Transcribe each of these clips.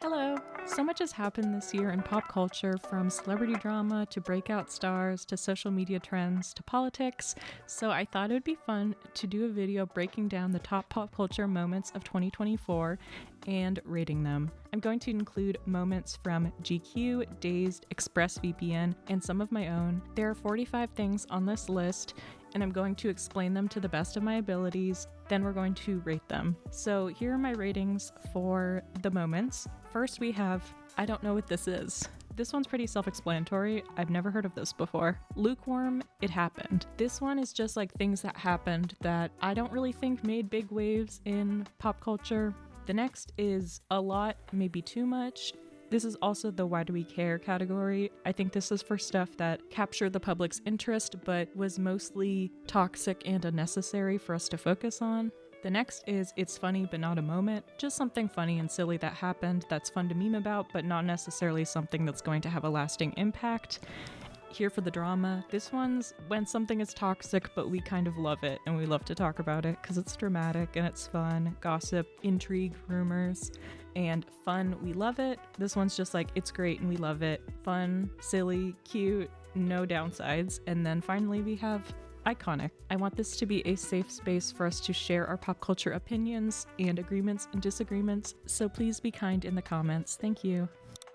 Hello! So much has happened this year in pop culture, from celebrity drama to breakout stars to social media trends to politics, so I thought it would be fun to do a video breaking down the top pop culture moments of 2024 and rating them. I'm going to include moments from GQ, Dazed, ExpressVPN, and some of my own. There are 45 things on this list, and I'm going to explain them to the best of my abilities. Then we're going to rate them. So here are my ratings for the moments. First we have, I don't know what this is. This one's pretty self-explanatory. I've never heard of this before. Lukewarm, it happened. This one is just like things that happened that I don't really think made big waves in pop culture. The next is a lot, maybe too much. This is also the why do we care category. I think this is for stuff that captured the public's interest but was mostly toxic and unnecessary for us to focus on. The next is it's funny but not a moment. Just something funny and silly that happened that's fun to meme about, but not necessarily something that's going to have a lasting impact. Here for the drama. This one's when something is toxic but we kind of love it and we love to talk about it because it's dramatic and it's fun. Gossip, intrigue, rumors, and fun, we love it. This one's just like it's great and we love it. Fun, silly, cute, no downsides. And then finally we have iconic. I want this to be a safe space for us to share our pop culture opinions and agreements and disagreements, so please be kind in the comments. Thank you.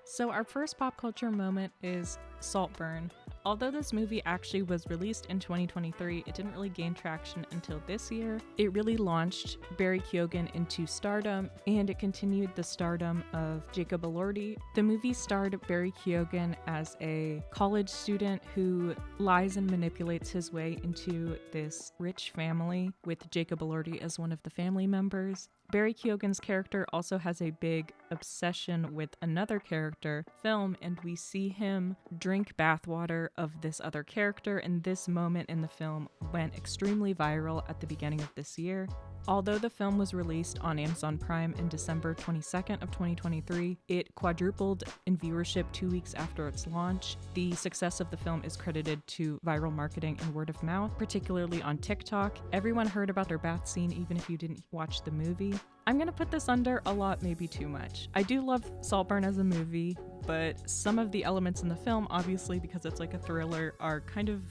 So our first pop culture moment is Saltburn. Although this movie actually was released in 2023, it didn't really gain traction until this year. It really launched Barry Keoghan into stardom, and it continued the stardom of Jacob Elordi. The movie starred Barry Keoghan as a college student who lies and manipulates his way into this rich family with Jacob Elordi as one of the family members. Barry Keoghan's character also has a big obsession with another character, Film, and we see him drink bathwater of this other character, and this moment in the film went extremely viral at the beginning of this year. Although the film was released on Amazon Prime in December 22nd of 2023, it quadrupled in viewership 2 weeks after its launch. The success of the film is credited to viral marketing and word of mouth, particularly on TikTok. Everyone heard about their bath scene even if you didn't watch the movie. I'm gonna put this under a lot, maybe too much. I do love Saltburn as a movie, but some of the elements in the film, obviously because it's like a thriller, are kind of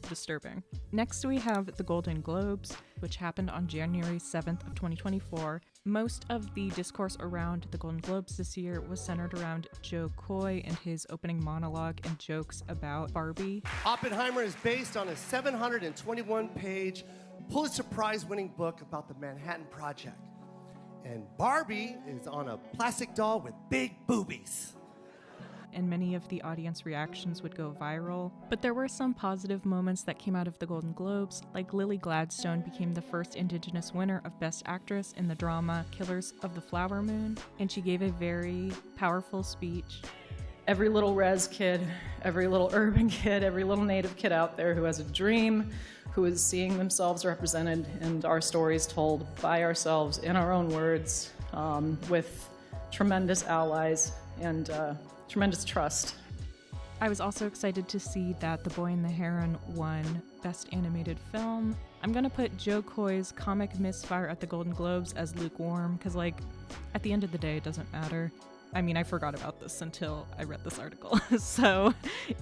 disturbing. Next we have the Golden Globes, which happened on January 7th of 2024. Most of the discourse around the Golden Globes this year was centered around Joe Coy and his opening monologue and jokes about Barbie. Oppenheimer is based on a 721-page Pulitzer Prize-winning book about the Manhattan Project. And Barbie is on a plastic doll with big boobies. And many of the audience reactions would go viral. But there were some positive moments that came out of the Golden Globes, like Lily Gladstone became the first Indigenous winner of Best Actress in the drama Killers of the Flower Moon, and she gave a very powerful speech. Every little res kid, every little urban kid, every little native kid out there who has a dream, who is seeing themselves represented and our stories told by ourselves in our own words, with tremendous allies and tremendous trust. I was also excited to see that The Boy and the Heron won Best Animated Film. I'm gonna put Joe Coy's comic misfire at the Golden Globes as lukewarm, because like, at the end of the day, it doesn't matter. I mean, I forgot about this until I read this article, so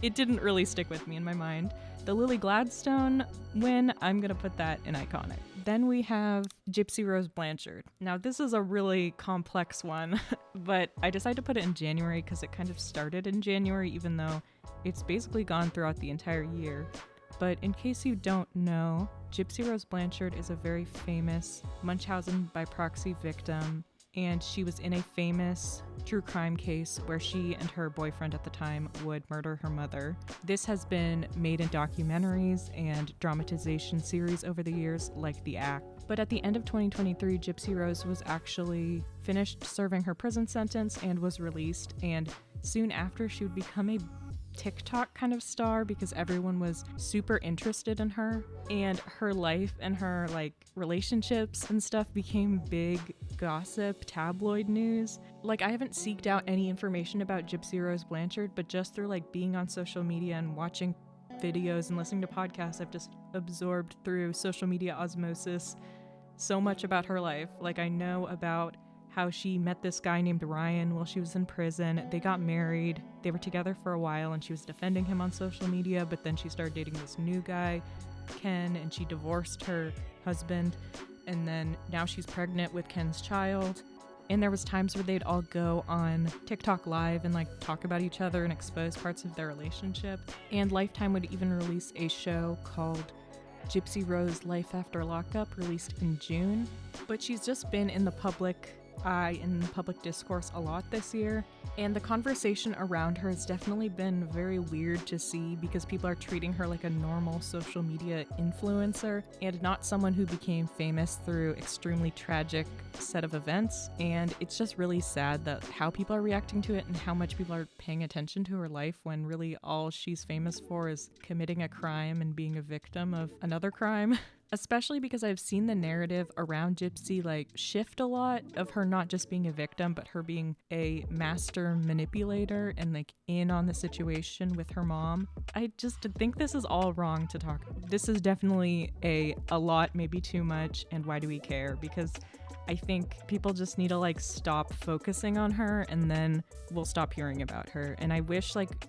it didn't really stick with me in my mind. The Lily Gladstone win, I'm gonna put that in iconic. Then we have Gypsy Rose Blanchard. Now this is a really complex one, but I decided to put it in January because it kind of started in January, even though it's basically gone throughout the entire year. But in case you don't know, Gypsy Rose Blanchard is a very famous Munchausen by proxy victim, and she was in a famous true crime case where she and her boyfriend at the time would murder her mother. This has been made in documentaries and dramatization series over the years, like The Act. But at the end of 2023, Gypsy Rose was actually finished serving her prison sentence and was released, and soon after she would become a TikTok kind of star because everyone was super interested in her, and her life and her like relationships and stuff became big gossip tabloid news. Like, I haven't seeked out any information about Gypsy Rose Blanchard, but just through like being on social media and watching videos and listening to podcasts, I've just absorbed through social media osmosis so much about her life. Like, I know about how she met this guy named Ryan while she was in prison. They got married. They were together for a while and she was defending him on social media, but then she started dating this new guy, Ken, and she divorced her husband. And then now she's pregnant with Ken's child. And there was times where they'd all go on TikTok Live and like talk about each other and expose parts of their relationship. And Lifetime would even release a show called Gypsy Rose Life After Lockup, released in June. But she's just been in the public eye, in public discourse a lot this year. And the conversation around her has definitely been very weird to see because people are treating her like a normal social media influencer and not someone who became famous through extremely tragic set of events. And it's just really sad that how people are reacting to it and how much people are paying attention to her life when really all she's famous for is committing a crime and being a victim of another crime. Especially because I've seen the narrative around Gypsy like shift a lot of her not just being a victim, but her being a master manipulator and like in on the situation with her mom. I just think this is all wrong to talk. This is definitely a lot, maybe too much, and why do we care? Because I think people just need to like stop focusing on her and then we'll stop hearing about her. And I wish like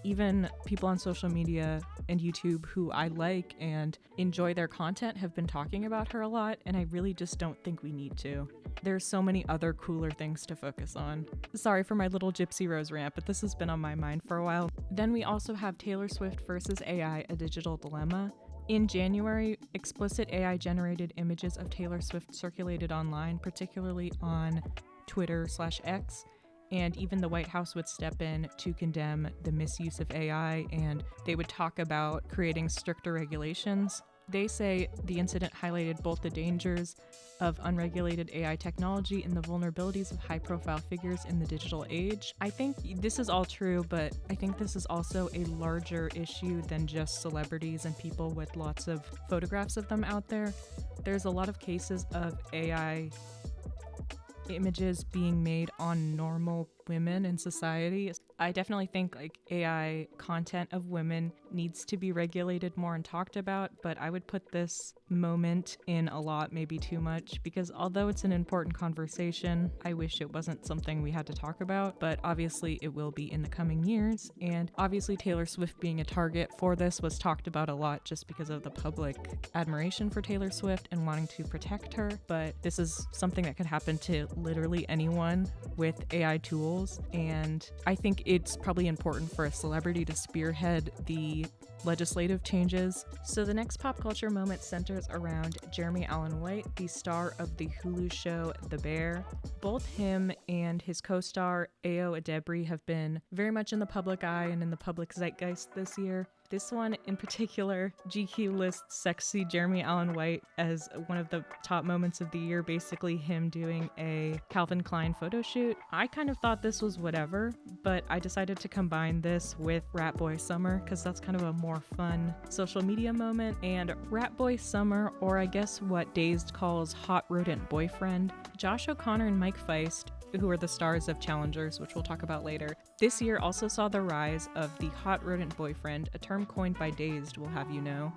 even people on social media and YouTube who I like and enjoy their content have been talking about her a lot, and I really just don't think we need to. There's so many other cooler things to focus on. Sorry for my little Gypsy Rose rant, but this has been on my mind for a while. Then we also have Taylor Swift versus AI, a digital dilemma. In January, explicit AI-generated images of Taylor Swift circulated online, particularly on Twitter/X, and even the White House would step in to condemn the misuse of AI, and they would talk about creating stricter regulations. They say the incident highlighted both the dangers of unregulated AI technology and the vulnerabilities of high-profile figures in the digital age. I think this is all true, but I think this is also a larger issue than just celebrities and people with lots of photographs of them out there. There's a lot of cases of AI images being made on normal women in society. I definitely think like AI content of women needs to be regulated more and talked about, but I would put this moment in a lot, maybe too much, because although it's an important conversation, I wish it wasn't something we had to talk about, but obviously it will be in the coming years. And obviously Taylor Swift being a target for this was talked about a lot just because of the public admiration for Taylor Swift and wanting to protect her, but this is something that could happen to literally anyone with AI tools, and I think it's probably important for a celebrity to spearhead the legislative changes. So the next pop culture moment centers around Jeremy Allen White, the star of the Hulu show The Bear. Both him and his co-star Ayo Edebiri have been very much in the public eye and in the public zeitgeist this year. This one in particular, GQ lists sexy Jeremy Allen White as one of the top moments of the year, basically him doing a Calvin Klein photo shoot. I kind of thought this was whatever, but I decided to combine this with Rat Boy Summer because that's kind of a more fun social media moment. And Rat Boy Summer, or I guess what Dazed calls Hot Rodent Boyfriend, Josh O'Connor and Mike Feist, who are the stars of Challengers, which we'll talk about later, this year also saw the rise of the hot rodent boyfriend, a term coined by Dazed, will have you know.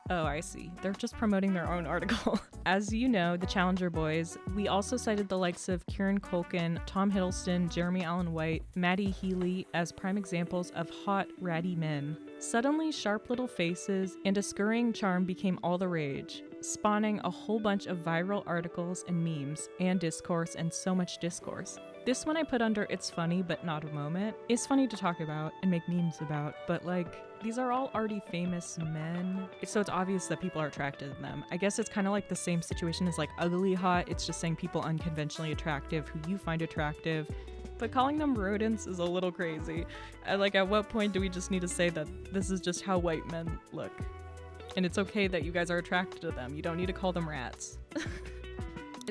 Oh, I see. They're just promoting their own article. As you know, the Challenger boys, we also cited the likes of Kieran Culkin, Tom Hiddleston, Jeremy Allen White, Maddie Healy as prime examples of hot, ratty men. Suddenly, sharp little faces and a scurrying charm became all the rage, spawning a whole bunch of viral articles and memes and discourse and so much discourse. This one I put under it's funny but not a moment. It's funny to talk about and make memes about, but like, these are all already famous men, so it's obvious that people are attracted to them. I guess it's kind of like the same situation as like ugly hot. It's just saying people unconventionally attractive who you find attractive. But calling them rodents is a little crazy. Like, at what point do we just need to say that this is just how white men look? And it's okay that you guys are attracted to them. You don't need to call them rats.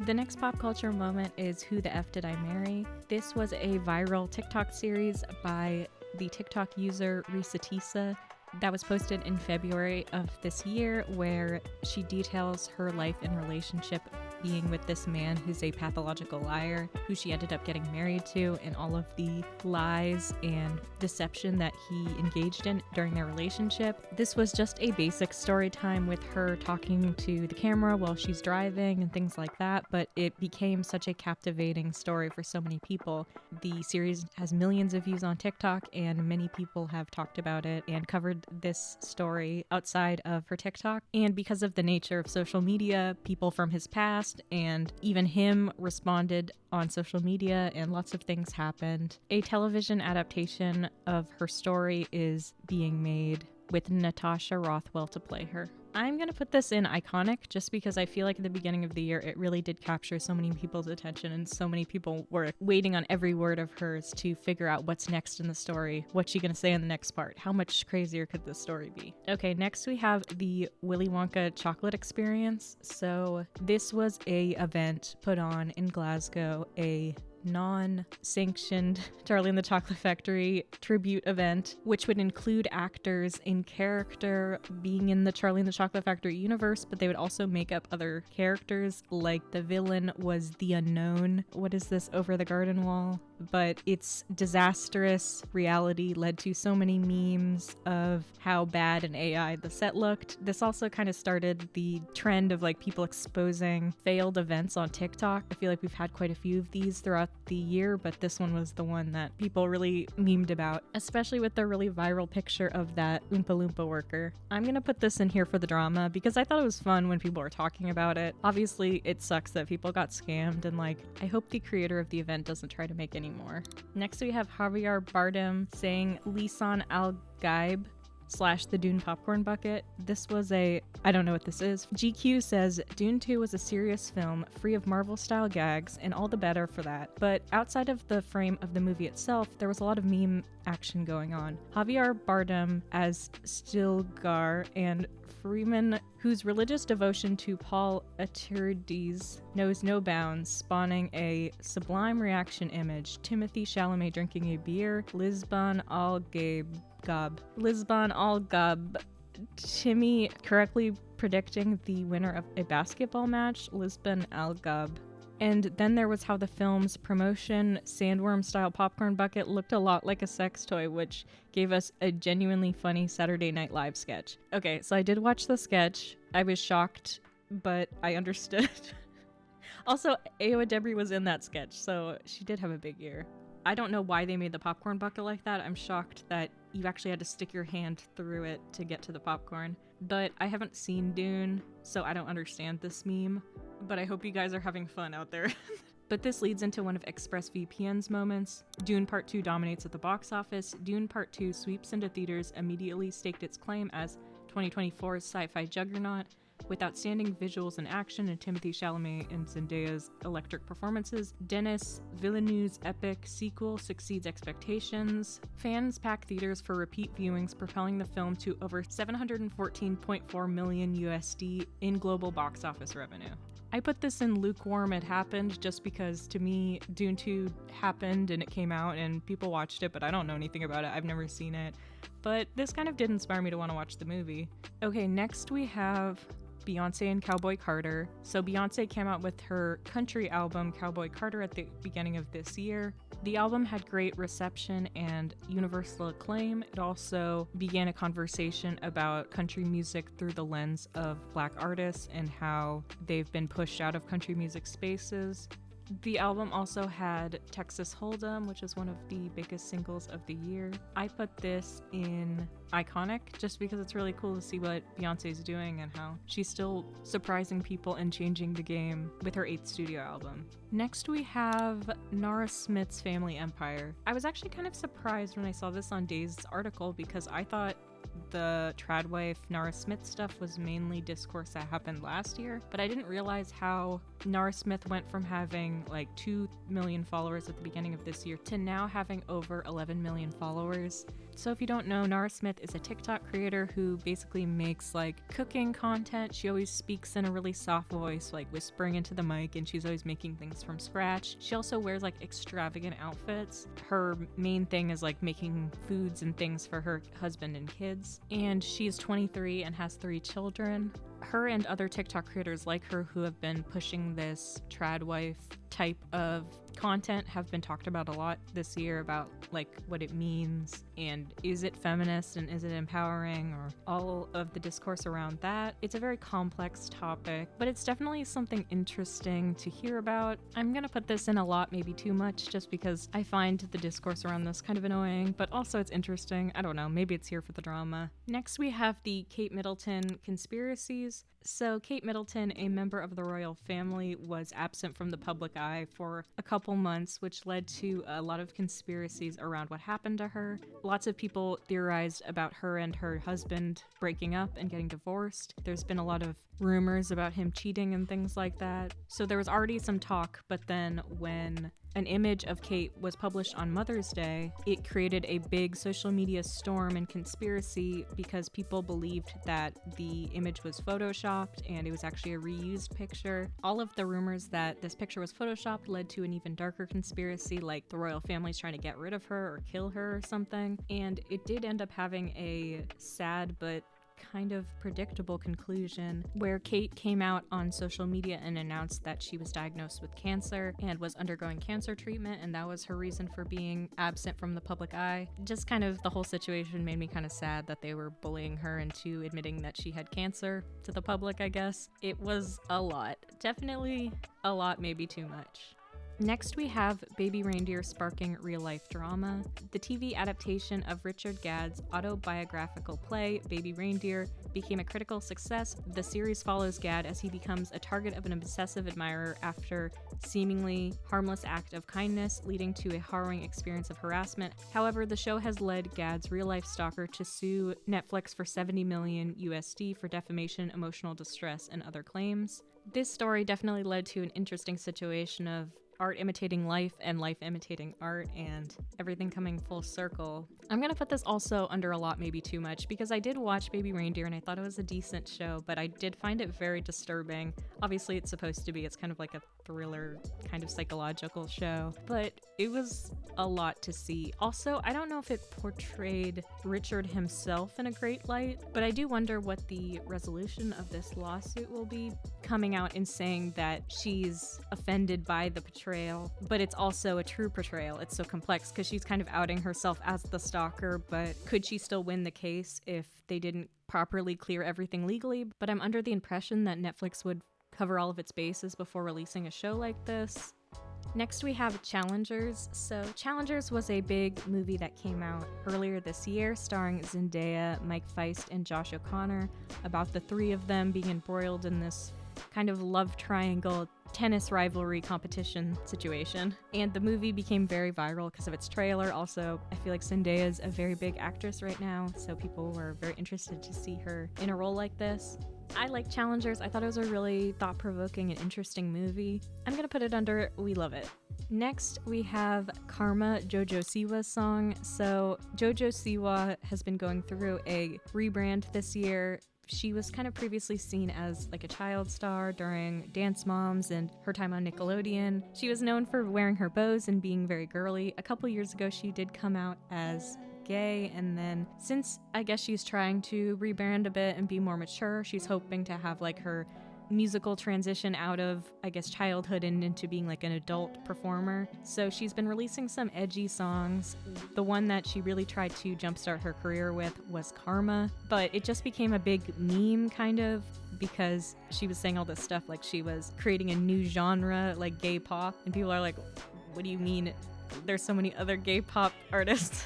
The next pop culture moment is Who the F Did I Marry? This was a viral TikTok series by the TikTok user Risatisa, that was posted in February of this year, where she details her life and relationship being with this man who's a pathological liar, who she ended up getting married to, and all of the lies and deception that he engaged in during their relationship. This was just a basic story time with her talking to the camera while she's driving and things like that, but it became such a captivating story for so many people. The series has millions of views on TikTok, and many people have talked about it and covered this story outside of her TikTok. And because of the nature of social media, people from his past and even him responded on social media, and lots of things happened. A television adaptation of her story is being made with Natasha Rothwell to play her. I'm going to put this in iconic just because I feel like at the beginning of the year it really did capture so many people's attention, and so many people were waiting on every word of hers to figure out what's next in the story. What's she going to say in the next part? How much crazier could this story be? Okay, next we have the Willy Wonka chocolate experience. So this was a event put on in Glasgow, a non-sanctioned Charlie and the Chocolate Factory tribute event, which would include actors in character being in the Charlie and the Chocolate Factory universe, but they would also make up other characters, like the villain was the Unknown. What is this, Over the Garden Wall? But its disastrous reality led to so many memes of how bad and AI the set looked. This also kind of started the trend of like people exposing failed events on TikTok. I feel like we've had quite a few of these throughout the year, but this one was the one that people really memed about, especially with the really viral picture of that Oompa Loompa worker. I'm gonna put this in here for the drama because I thought it was fun when people were talking about it. Obviously, it sucks that people got scammed, and like, I hope the creator of the event doesn't try to make any more. Next, we have Javier Bardem saying Lisan Al Gaib / the Dune popcorn bucket. This was I don't know what this is. GQ says Dune 2 was a serious film, free of Marvel-style gags, and all the better for that. But outside of the frame of the movie itself, there was a lot of meme action going on. Javier Bardem as Stilgar and Freeman, whose religious devotion to Paul Atreides knows no bounds, spawning a sublime reaction image. Timothée Chalamet drinking a beer. Lisbon Al Gab. Timmy correctly predicting the winner of a basketball match. Lisbon Al Gab. And then there was how the film's promotion sandworm-style popcorn bucket looked a lot like a sex toy, which gave us a genuinely funny Saturday Night Live sketch. Okay, so I did watch the sketch. I was shocked, but I understood. Also, Aowa Debris was in that sketch, so she did have a big ear. I don't know why they made the popcorn bucket like that. I'm shocked that you actually had to stick your hand through it to get to the popcorn. But I haven't seen Dune, so I don't understand this meme. But I hope you guys are having fun out there. But this leads into one of ExpressVPN's moments. Dune Part 2 dominates at the box office. Dune Part 2 sweeps into theaters, immediately staked its claim as 2024's sci-fi juggernaut. With outstanding visuals and action and Timothée Chalamet and Zendaya's electric performances, Denis Villeneuve's epic sequel succeeds expectations. Fans pack theaters for repeat viewings, propelling the film to over $714.4 million USD in global box office revenue. I put this in lukewarm it happened just because to me Dune 2 happened and it came out and people watched it, but I don't know anything about it. I've never seen it. But this kind of did inspire me to want to watch the movie. Okay, next we have Beyonce and Cowboy Carter. So Beyonce came out with her country album Cowboy Carter at the beginning of this year. The album had great reception and universal acclaim. It also began a conversation about country music through the lens of Black artists and how they've been pushed out of country music spaces. The album also had Texas Hold'em, which is one of the biggest singles of the year. I put this in iconic just because it's really cool to see what Beyonce's doing and how she's still surprising people and changing the game with her 8th studio album. Next we have Nara Smith's Family Empire. I was actually kind of surprised when I saw this on Dazed's article because I thought the Tradwife Nara Smith stuff was mainly discourse that happened last year, but I didn't realize how Nara Smith went from having like 2 million followers at the beginning of this year to now having over 11 million followers. So if you don't know, Nara Smith is a TikTok creator who basically makes like cooking content. She always speaks in a really soft voice, like whispering into the mic, and she's always making things from scratch. She also wears like extravagant outfits. Her main thing is like making foods and things for her husband and kids. kids, and she's 23 and has 3 children. Her and other TikTok creators like her who have been pushing this trad wife type of content have been talked about a lot this year about like what it means and is it feminist and is it empowering, or all of the discourse around that. It's a very complex topic, but it's definitely something interesting to hear about. I'm gonna put this in a lot, maybe too much, just because I find the discourse around this kind of annoying, but also it's interesting. I don't know, maybe it's here for the drama. Next we have the Kate Middleton conspiracies. So Kate Middleton, a member of the royal family, was absent from the public eye for a couple months, which led to a lot of conspiracies around what happened to her. Lots of people theorized about her and her husband breaking up and getting divorced. There's been a lot of rumors about him cheating and things like that. So there was already some talk, but then when an image of Kate was published on Mother's Day, it created a big social media storm and conspiracy because people believed that the image was photoshopped and it was actually a reused picture. All of the rumors that this picture was photoshopped led to an even darker conspiracy, like the royal family's trying to get rid of her or kill her or something. And it did end up having a sad but kind of predictable conclusion where Kate came out on social media and announced that she was diagnosed with cancer and was undergoing cancer treatment, and that was her reason for being absent from the public eye. Just kind of the whole situation made me kind of sad that they were bullying her into admitting that she had cancer to the public, I guess. It was a lot. Definitely a lot, maybe too much. Next we have Baby Reindeer sparking real-life drama. The TV adaptation of Richard Gadd's autobiographical play, Baby Reindeer, became a critical success. The series follows Gadd as he becomes a target of an obsessive admirer after seemingly harmless act of kindness, leading to a harrowing experience of harassment. However, the show has led Gadd's real-life stalker to sue Netflix for $70 million USD for defamation, emotional distress, and other claims. This story definitely led to an interesting situation of art imitating life and life imitating art and everything coming full circle. I'm gonna put this also under a lot, maybe too much, because I did watch Baby Reindeer and I thought it was a decent show, but I did find it very disturbing. Obviously it's supposed to be, it's kind of like a thriller, kind of psychological show, but it was a lot to see. Also, I don't know if it portrayed Richard himself in a great light, but I do wonder what the resolution of this lawsuit will be, coming out and saying that she's offended by the portrayal, but it's also a true portrayal. It's so complex because she's kind of outing herself as the stalker, but could she still win the case if they didn't properly clear everything legally? But I'm under the impression that Netflix would cover all of its bases before releasing a show like this. Next we have Challengers. So Challengers was a big movie that came out earlier this year starring Zendaya, Mike Feist, and Josh O'Connor, about the 3 of them being embroiled in this kind of love triangle tennis rivalry competition situation. And the movie became very viral because of its trailer. Also, I feel like Zendaya is a very big actress right now, so people were very interested to see her in a role like this. I like Challengers. I thought it was a really thought-provoking and interesting movie. I'm gonna put it under we love it. Next, we have Karma, Jojo Siwa's song. So Jojo Siwa has been going through a rebrand this year. She was kind of previously seen as like a child star during Dance Moms and her time on Nickelodeon. She was known for wearing her bows and being very girly. A couple years ago, she did come out as gay, and then since I guess she's trying to rebrand a bit and be more mature, she's hoping to have like her musical transition out of, I guess, childhood and into being like an adult performer. So she's been releasing some edgy songs. The one that she really tried to jumpstart her career with was Karma, but it just became a big meme kind of because she was saying all this stuff like she was creating a new genre like gay pop, and people are like, what do you mean? There's so many other gay pop artists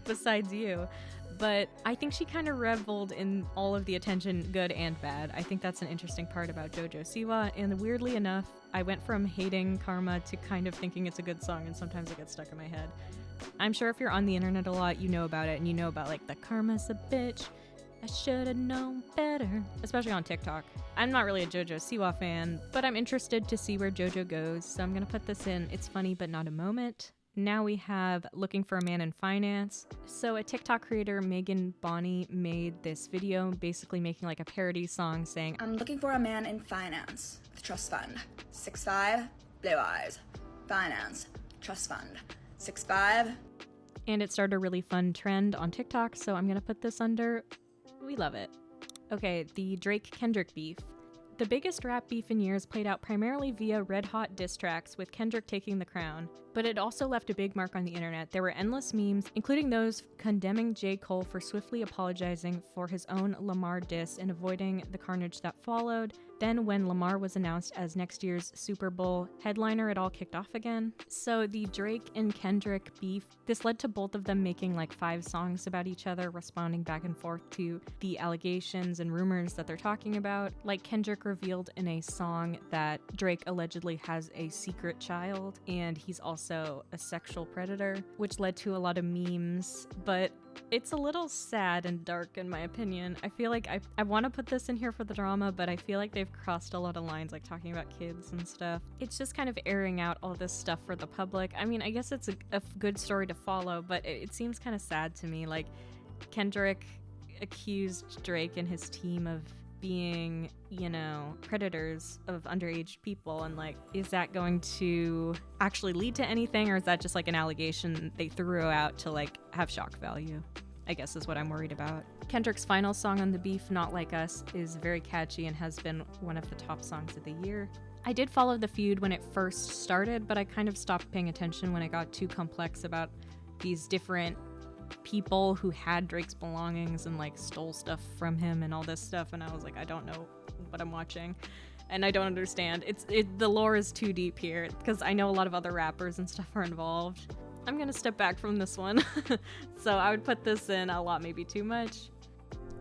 besides you. But I think she kind of reveled in all of the attention, good and bad. I think that's an interesting part about Jojo Siwa, and weirdly enough, I went from hating Karma to kind of thinking it's a good song, and sometimes it gets stuck in my head. I'm sure if you're on the internet a lot, you know about it, and you know about like the Karma's a bitch, I should have known better, especially on TikTok. I'm not really a Jojo Siwa fan, but I'm interested to see where Jojo goes, so I'm gonna put this in It's Funny But Not a Moment. Now we have Looking for a Man in Finance. So a TikTok creator, Megan Bonney, made this video basically making like a parody song saying, I'm looking for a man in finance with trust fund. 6'5", blue eyes. Finance, trust fund. 6'5". And it started a really fun trend on TikTok, so I'm gonna put this under We love it. Okay, the Drake-Kendrick beef. The biggest rap beef in years played out primarily via red-hot diss tracks, with Kendrick taking the crown. But it also left a big mark on the internet. There were endless memes, including those condemning J. Cole for swiftly apologizing for his own Lamar diss and avoiding the carnage that followed. Then, when Lamar was announced as next year's Super Bowl headliner, it all kicked off again. So the Drake and Kendrick beef, this led to both of them making like 5 songs about each other, responding back and forth to the allegations and rumors that they're talking about. Like Kendrick revealed in a song that Drake allegedly has a secret child, and he's also a sexual predator, which led to a lot of memes, but it's a little sad and dark in my opinion. I feel like I want to put this in here for the drama, but I feel like they've crossed a lot of lines, like talking about kids and stuff. It's just kind of airing out all this stuff for the public. I mean, I guess it's a good story to follow, but it seems kind of sad to me. Like, Kendrick accused Drake and his team of being, you know, predators of underage people, and like, is that going to actually lead to anything, or is that just like an allegation they threw out to like have shock value? I guess is what I'm worried about. Kendrick's final song on the beef, Not Like Us, is very catchy and has been one of the top songs of the year. I did follow the feud when it first started, but I kind of stopped paying attention when it got too complex about these different people who had Drake's belongings and like stole stuff from him and all this stuff, and I was like, I don't know what I'm watching and I don't understand. The lore is too deep here, because I know a lot of other rappers and stuff are involved. I'm gonna step back from this one. So I would put this in a lot, maybe too much.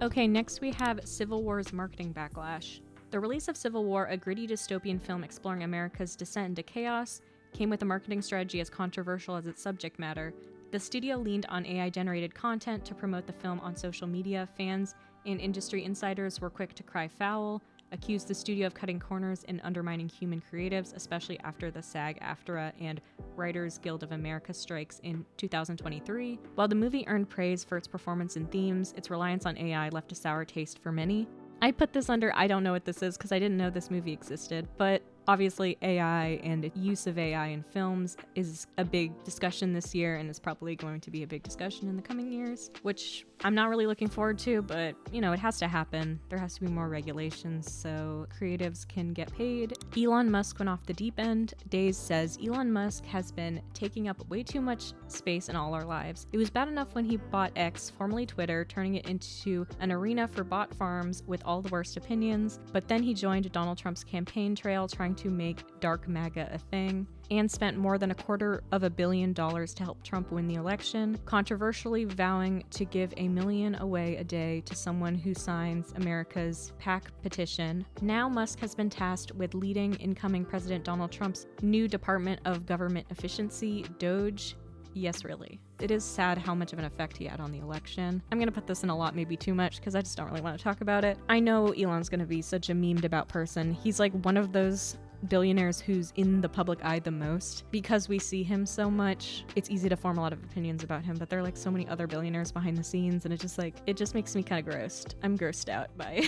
Okay, next we have Civil War's marketing backlash. The release of Civil War, a gritty dystopian film exploring America's descent into chaos, came with a marketing strategy as controversial as its subject matter. The studio leaned on AI-generated content to promote the film on social media. Fans and industry insiders were quick to cry foul, accused the studio of cutting corners and undermining human creatives, especially after the SAG-AFTRA and Writers Guild of America strikes in 2023. While the movie earned praise for its performance and themes, its reliance on AI left a sour taste for many. I put this under I don't know what this is because I didn't know this movie existed, but obviously AI and use of AI in films is a big discussion this year, and is probably going to be a big discussion in the coming years, which I'm not really looking forward to, but you know, it has to happen. There has to be more regulations so creatives can get paid. Elon Musk went off the deep end. Days says Elon Musk has been taking up way too much space in all our lives. It was bad enough when he bought X, formerly Twitter, turning it into an arena for bot farms with all the worst opinions, but then he joined Donald Trump's campaign trail trying to make dark MAGA a thing, and spent more than $250 million to help Trump win the election, controversially vowing to give $1 million away a day to someone who signs America's PAC petition. Now Musk has been tasked with leading incoming President Donald Trump's new Department of Government Efficiency, DOGE. Yes, really. It is sad how much of an effect he had on the election. I'm gonna put this in a lot, maybe too much, because I just don't really want to talk about it. I know Elon's gonna be such a memed about person. He's like one of those billionaires who's in the public eye the most. Because we see him so much, it's easy to form a lot of opinions about him, but there are like so many other billionaires behind the scenes, and it just makes me kind of grossed. I'm grossed out by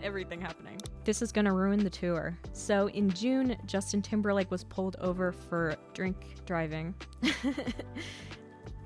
everything happening. This is gonna ruin the tour. So in June, Justin Timberlake was pulled over for drink driving.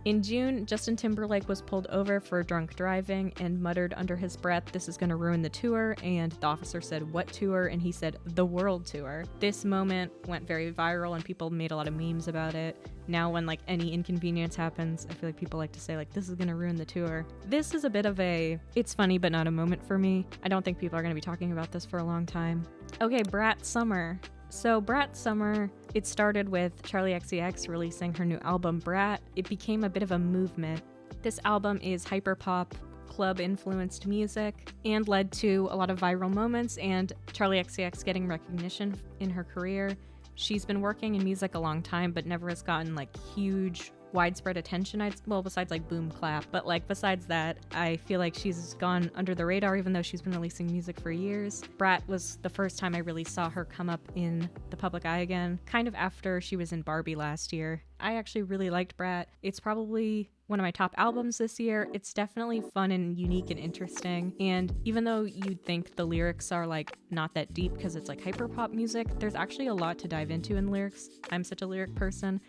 In June, Justin Timberlake was pulled over for drunk driving and muttered under his breath, "This is going to ruin the tour," and the officer said, "What tour?" and he said, "The world tour." This moment went very viral and people made a lot of memes about it. Now when like any inconvenience happens, I feel like people like to say like, "This is going to ruin the tour." This is a bit of a, it's funny but not a moment for me. I don't think people are going to be talking about this for a long time. Okay, Brat Summer. So Brat Summer, it started with Charli XCX releasing her new album Brat. It became a bit of a movement. This album is hyperpop, club-influenced music, and led to a lot of viral moments and Charli XCX getting recognition in her career. She's been working in music a long time, but never has gotten like huge, widespread attention. Besides like Boom Clap, but like besides that, I feel like she's gone under the radar even though she's been releasing music for years. Brat was the first time I really saw her come up in the public eye again, kind of after she was in Barbie last year. I actually really liked Brat. It's probably one of my top albums this year. It's definitely fun and unique and interesting. And even though you'd think the lyrics are like not that deep because it's like hyperpop music, there's actually a lot to dive into in lyrics. I'm such a lyric person.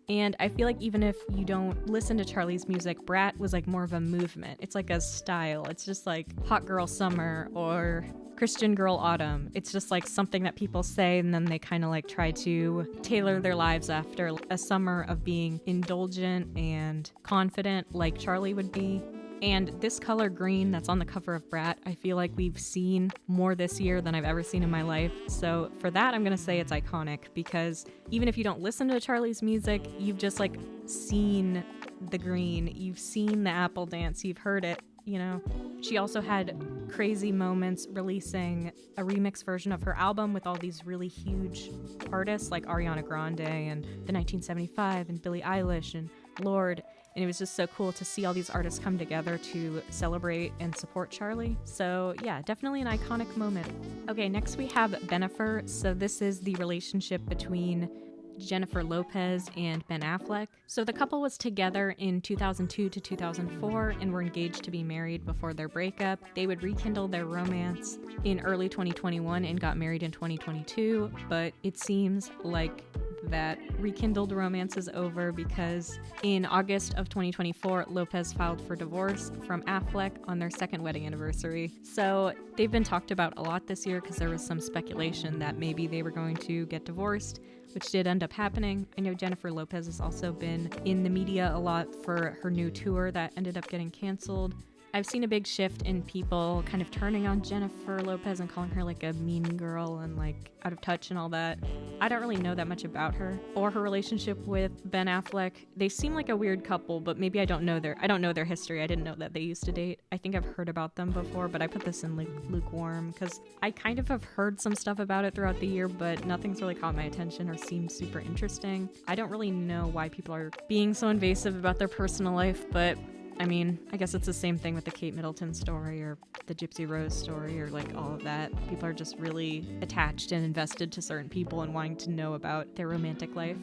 And I feel like even if you don't listen to Charlie's music, Brat was like more of a movement. It's like a style. It's just like Hot Girl Summer or Christian Girl Autumn. It's just like something that people say and then they kind of like try to tailor their lives after a summer of being indulgent and confident like Charlie would be. And this color green that's on the cover of Brat, I feel like we've seen more this year than I've ever seen in my life. So for that, I'm gonna say it's iconic, because even if you don't listen to Charlie's music, you've just like seen the green, you've seen the apple dance, you've heard it, you know? She also had crazy moments releasing a remix version of her album with all these really huge artists like Ariana Grande and the 1975 and Billie Eilish and Lorde. And it was just so cool to see all these artists come together to celebrate and support Charlie. So yeah, definitely an iconic moment. Okay, next we have Bennifer. So this is the relationship between Jennifer Lopez and Ben Affleck. So the couple was together in 2002 to 2004 and were engaged to be married before their breakup. They would rekindle their romance in early 2021 and got married in 2022, but it seems like that rekindled romance is over, because in August of 2024, Lopez filed for divorce from Affleck on their second wedding anniversary. So they've been talked about a lot this year because there was some speculation that maybe they were going to get divorced, which did end up happening. I know Jennifer Lopez has also been in the media a lot for her new tour that ended up getting canceled. I've seen a big shift in people kind of turning on Jennifer Lopez and calling her like a mean girl and like out of touch and all that. I don't really know that much about her or her relationship with Ben Affleck. They seem like a weird couple, but maybe I don't know their history. I didn't know that they used to date. I think I've heard about them before, but I put this in like lukewarm because I kind of have heard some stuff about it throughout the year, but nothing's really caught my attention or seemed super interesting. I don't really know why people are being so invasive about their personal life, but I mean, I guess it's the same thing with the Kate Middleton story or the Gypsy Rose story or like all of that. People are just really attached and invested to certain people and wanting to know about their romantic life.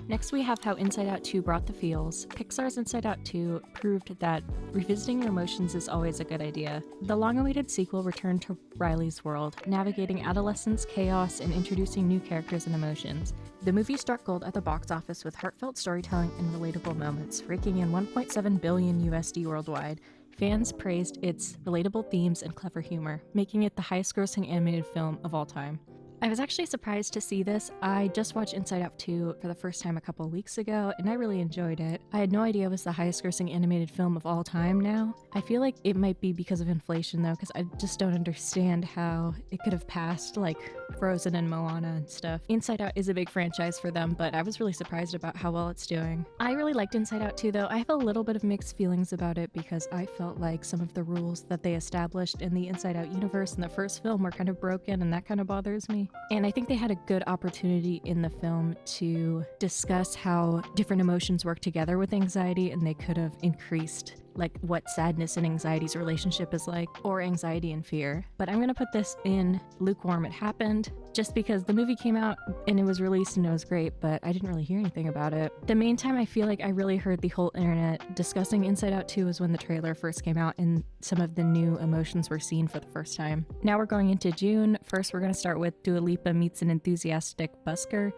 Next, we have how Inside Out 2 brought the feels. Pixar's Inside Out 2 proved that revisiting your emotions is always a good idea. The long-awaited sequel returned to Riley's world, navigating adolescence, chaos, and introducing new characters and emotions. The movie struck gold at the box office with heartfelt storytelling and relatable moments, raking in $1.7 billion USD worldwide. Fans praised its relatable themes and clever humor, making it the highest-grossing animated film of all time. I was actually surprised to see this. I just watched Inside Out 2 for the first time a couple of weeks ago, and I really enjoyed it. I had no idea it was the highest grossing animated film of all time now. I feel like it might be because of inflation though, because I just don't understand how it could have passed like Frozen and Moana and stuff. Inside Out is a big franchise for them, but I was really surprised about how well it's doing. I really liked Inside Out 2 though. I have a little bit of mixed feelings about it because I felt like some of the rules that they established in the Inside Out universe in the first film were kind of broken, and that kind of bothers me. And I think they had a good opportunity in the film to discuss how different emotions work together with anxiety, and they could have increased like what sadness and anxiety's relationship is like, or anxiety and fear. But I'm gonna put this in lukewarm. It happened just because the movie came out and it was released and it was great, but I didn't really hear anything about it. The main time I feel like I really heard the whole internet discussing Inside Out 2 was when the trailer first came out and some of the new emotions were seen for the first time. Now we're going into June. First, we're gonna start with Dua Lipa meets an enthusiastic busker.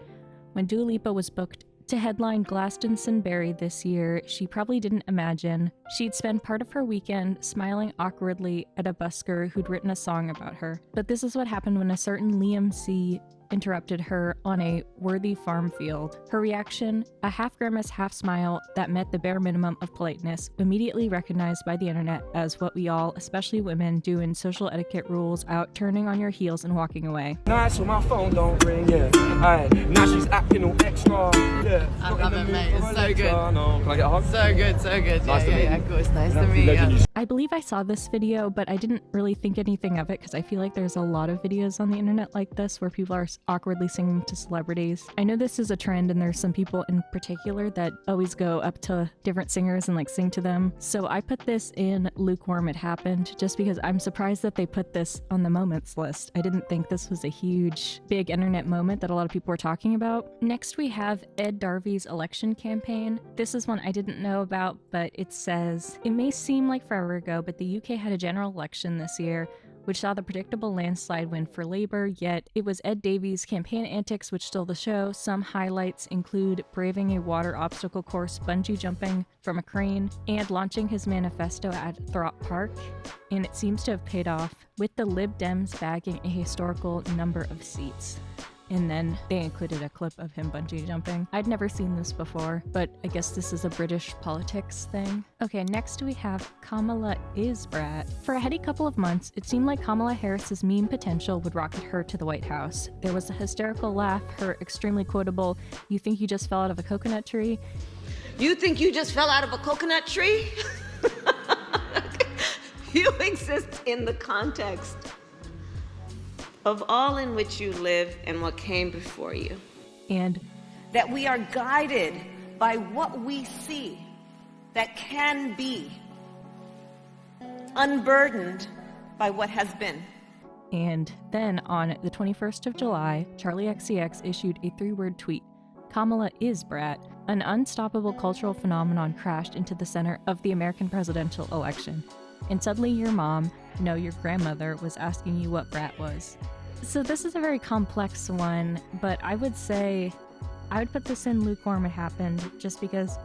When Dua Lipa was booked to headline Glastonbury this year, she probably didn't imagine she'd spend part of her weekend smiling awkwardly at a busker who'd written a song about her. But this is what happened when a certain Liam C. interrupted her on a worthy farm field. Her reaction, a half grimace, half smile that met the bare minimum of politeness, immediately recognized by the internet as what we all, especially women, do in social etiquette rules out turning on your heels and walking away. Nice, so my phone don't ring, yeah. Alright, now she's acting all extra, yeah. I love it, mate. It's so good. No. Can I get a hug? So good, so good. Nice to meet you. Yeah, of course. Nice to meet you. I believe I saw this video, but I didn't really think anything of it because I feel like there's a lot of videos on the internet like this where people are awkwardly singing to celebrities. I know this is a trend and there's some people in particular that always go up to different singers and like sing to them. So I put this in lukewarm. It happened just because I'm surprised that they put this on the moments list. I didn't think this was a huge, big internet moment that a lot of people were talking about. Next we have Ed Darby's election campaign. This is one I didn't know about, but it says, it may seem like forever ago, but the UK had a general election this year which saw the predictable landslide win for Labour, yet it was Ed Davey's campaign antics which stole the show. Some highlights include braving a water obstacle course, bungee jumping from a crane, and launching his manifesto at Thorpe Park, and it seems to have paid off, with the Lib Dems bagging a historical number of seats. And then they included a clip of him bungee jumping. I'd never seen this before, but I guess this is a British politics thing. Okay, next we have Kamala is Brat. For a heady couple of months, it seemed like Kamala Harris's meme potential would rocket her to the White House. There was a hysterical laugh, her extremely quotable, "You think you just fell out of a coconut tree?" You think you just fell out of a coconut tree? You exist in the context of all in which you live and what came before you. And that we are guided by what we see that can be, unburdened by what has been. And then on the 21st of July, Charlie XCX issued a 3-word tweet. Kamala is Brat. An unstoppable cultural phenomenon crashed into the center of the American presidential election. And suddenly your mom, no, your grandmother, was asking you what Brat was. So this is a very complex one, but I would say I would put this in lukewarm it happened, just because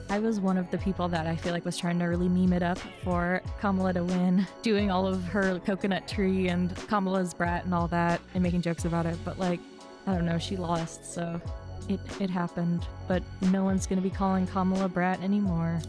I was one of the people that I feel like was trying to really meme it up for Kamala to win, doing all of her coconut tree and Kamala's Brat and all that, and making jokes about it. But like, I don't know, she lost, so it happened. But no one's gonna be calling Kamala Brat anymore.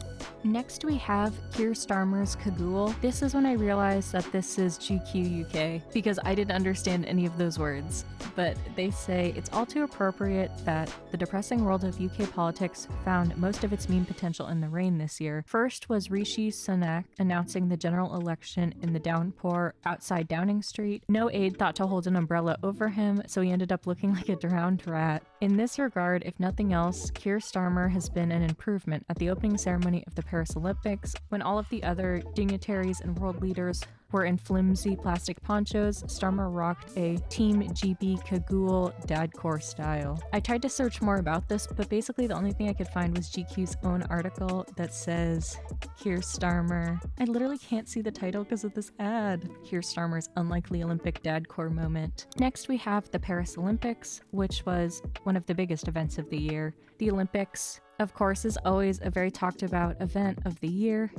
Next we have Keir Starmer's cagoule. This is when I realized that this is GQ UK, because I didn't understand any of those words. But they say it's all too appropriate that the depressing world of UK politics found most of its meme potential in the rain this year. First was Rishi Sunak announcing the general election in the downpour outside Downing Street. No aide thought to hold an umbrella over him, so he ended up looking like a drowned rat. In this regard, if nothing else, Keir Starmer has been an improvement. At the opening ceremony of the Paris Olympics, when all of the other dignitaries and world leaders were in flimsy plastic ponchos, Starmer rocked a Team GB cagoule dadcore style. I tried to search more about this, but basically the only thing I could find was GQ's own article that says Keir Starmer. I literally can't see the title because of this ad. Keir Starmer's unlikely Olympic dadcore moment. Next we have the Paris Olympics, which was one of the biggest events of the year. The Olympics, of course, is always a very talked about event of the year,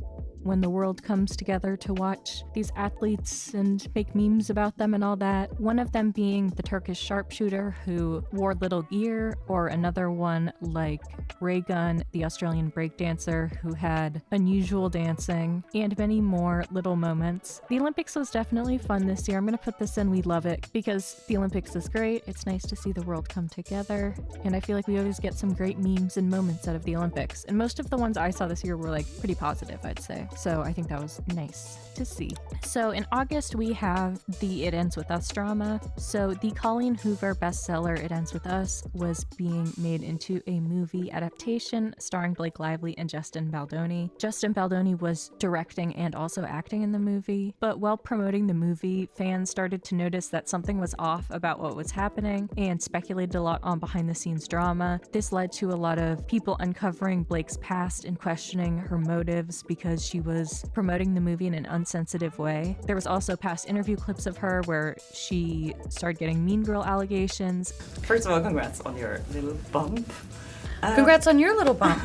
when the world comes together to watch these athletes and make memes about them and all that. One of them being the Turkish sharpshooter who wore little gear, or another one like Ray Gunn, the Australian breakdancer who had unusual dancing, and many more little moments. The Olympics was definitely fun this year. I'm gonna put this in We Love It, because the Olympics is great. It's nice to see the world come together, and I feel like we always get some great memes and moments out of the Olympics. And most of the ones I saw this year were like pretty positive, I'd say. So I think that was nice to see. So in August, we have the It Ends With Us drama. So the Colleen Hoover bestseller It Ends With Us was being made into a movie adaptation starring Blake Lively and Justin Baldoni. Justin Baldoni was directing and also acting in the movie, but while promoting the movie, fans started to notice that something was off about what was happening and speculated a lot on behind-the-scenes drama. This led to a lot of people uncovering Blake's past and questioning her motives because she was promoting the movie in an unsensitive way. There was also past interview clips of her where she started getting mean girl allegations. First of all, congrats on your little bump. Congrats on your little bump.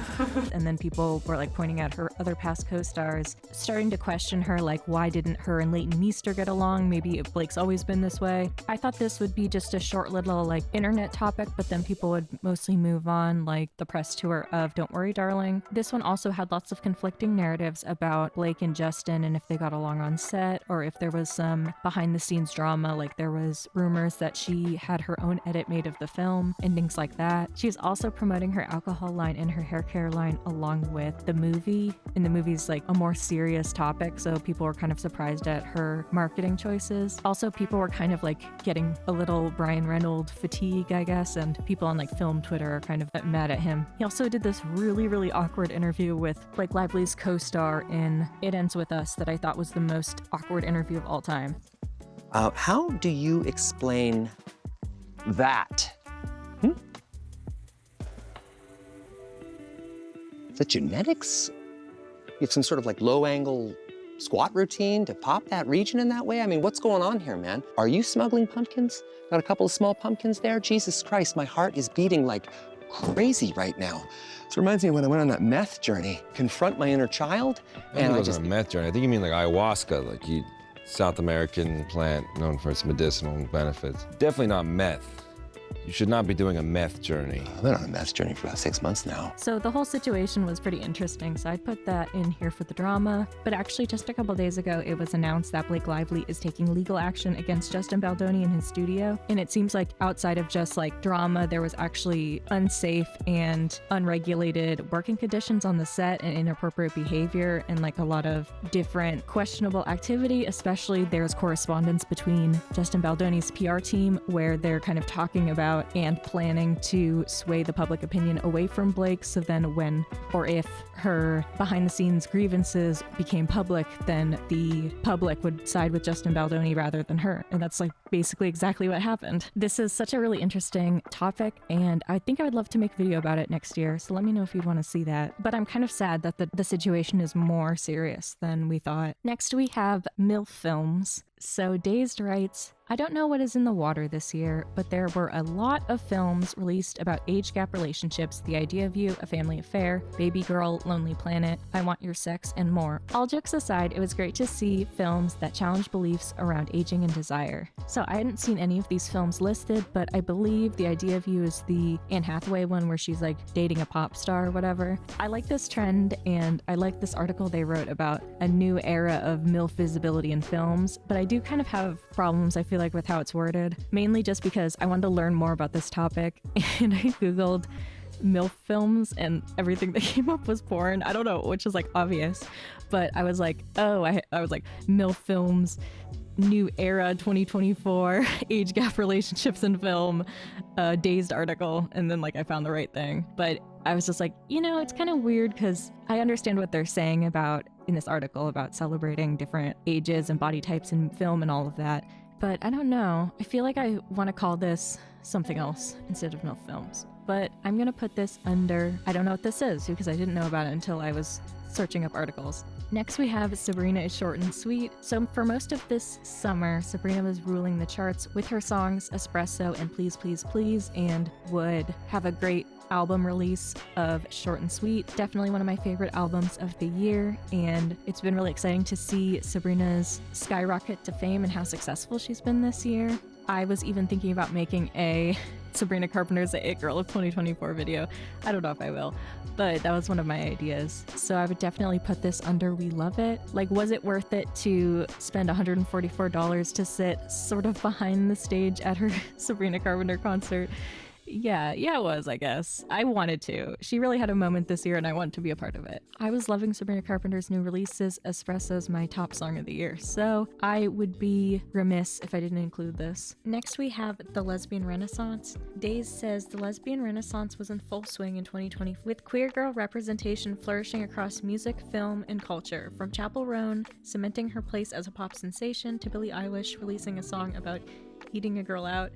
And then people were like pointing at her other past co-stars, starting to question her, like, why didn't her and Leighton Meester get along? Maybe Blake's always been this way. I thought this would be just a short little like internet topic, but then people would mostly move on, like the press tour of Don't Worry Darling. This one also had lots of conflicting narratives about Blake and Justin and if they got along on set, or if there was some behind the scenes drama, like there was rumors that she had her own edit made of the film and things like that. She was also promoting her alcohol line and her hair care line along with the movie, and the movie's like a more serious topic, so people were kind of surprised at her marketing choices. Also, people were kind of like getting a little Ryan Reynolds fatigue, I guess, and people on like film Twitter are kind of mad at him. He also did this really awkward interview with Blake Lively's co-star in It Ends With Us that I thought was the most awkward interview of all time. How do you explain that? Is that genetics? You have some sort of like low angle squat routine to pop that region in that way? I mean, what's going on here, man? Are you smuggling pumpkins? Got a couple of small pumpkins there? Jesus Christ, my heart is beating like crazy right now. This reminds me of when I went on that meth journey, confront my inner child, and I was on a meth journey. I think you mean like ayahuasca, like South American plant known for its medicinal benefits. Definitely not meth. You should not be doing a meth journey. I've been on a meth journey for about 6 months now. So the whole situation was pretty interesting, so I put that in here for the drama. But actually, just a couple days ago, it was announced that Blake Lively is taking legal action against Justin Baldoni in his studio. And it seems like outside of just like drama, there was actually unsafe and unregulated working conditions on the set and inappropriate behavior and like a lot of different questionable activity. Especially there's correspondence between Justin Baldoni's PR team where they're kind of talking about and planning to sway the public opinion away from Blake. So then when or if her behind the scenes grievances became public, then the public would side with Justin Baldoni rather than her. And that's like basically exactly what happened. This is such a really interesting topic, and I think I would love to make a video about it next year. So let me know if you'd want to see that. But I'm kind of sad that the situation is more serious than we thought. Next we have MILF Films. So Dazed writes, I don't know what is in the water this year, but there were a lot of films released about age gap relationships, The Idea of You, A Family Affair, Baby Girl, Lonely Planet, I Want Your Sex, and more. All jokes aside, it was great to see films that challenge beliefs around aging and desire. So I hadn't seen any of these films listed, but I believe The Idea of You is the Anne Hathaway one where she's like dating a pop star or whatever. I like this trend, and I like this article they wrote about a new era of MILF visibility in films, but I do kind of have problems, I feel like, with how it's worded, mainly just because I wanted to learn more about this topic, and I googled MILF films and everything that came up was porn. I don't know, which is like obvious, but I was like, oh, I was like, MILF films, new era 2024, age gap relationships in film, Dazed article, and then like I found the right thing. But I was just like, it's kind of weird because I understand what they're saying about in this article about celebrating different ages and body types in film and all of that. But I don't know. I feel like I want to call this something else instead of MILF films. But I'm going to put this under, I don't know what this is because I didn't know about it until I was searching up articles. Next we have Sabrina is Short and Sweet. So for most of this summer, Sabrina was ruling the charts with her songs Espresso and Please Please Please, and would have a great album release of Short and Sweet. Definitely one of my favorite albums of the year, and it's been really exciting to see Sabrina's skyrocket to fame and how successful she's been this year. I was even thinking about making a Sabrina Carpenter's the It Girl of 2024 video. I don't know if I will, but that was one of my ideas. So I would definitely put this under We Love It. Like, was it worth it to spend $144 to sit sort of behind the stage at her Sabrina Carpenter concert? Yeah, it was, I guess. I wanted to. She really had a moment this year and I wanted to be a part of it. I was loving Sabrina Carpenter's new releases. Espresso's my top song of the year, so I would be remiss if I didn't include this. Next we have The Lesbian Renaissance. Days says the Lesbian Renaissance was in full swing in 2020, with queer girl representation flourishing across music, film, and culture, from Chappell Roan cementing her place as a pop sensation to Billie Eilish releasing a song about eating a girl out,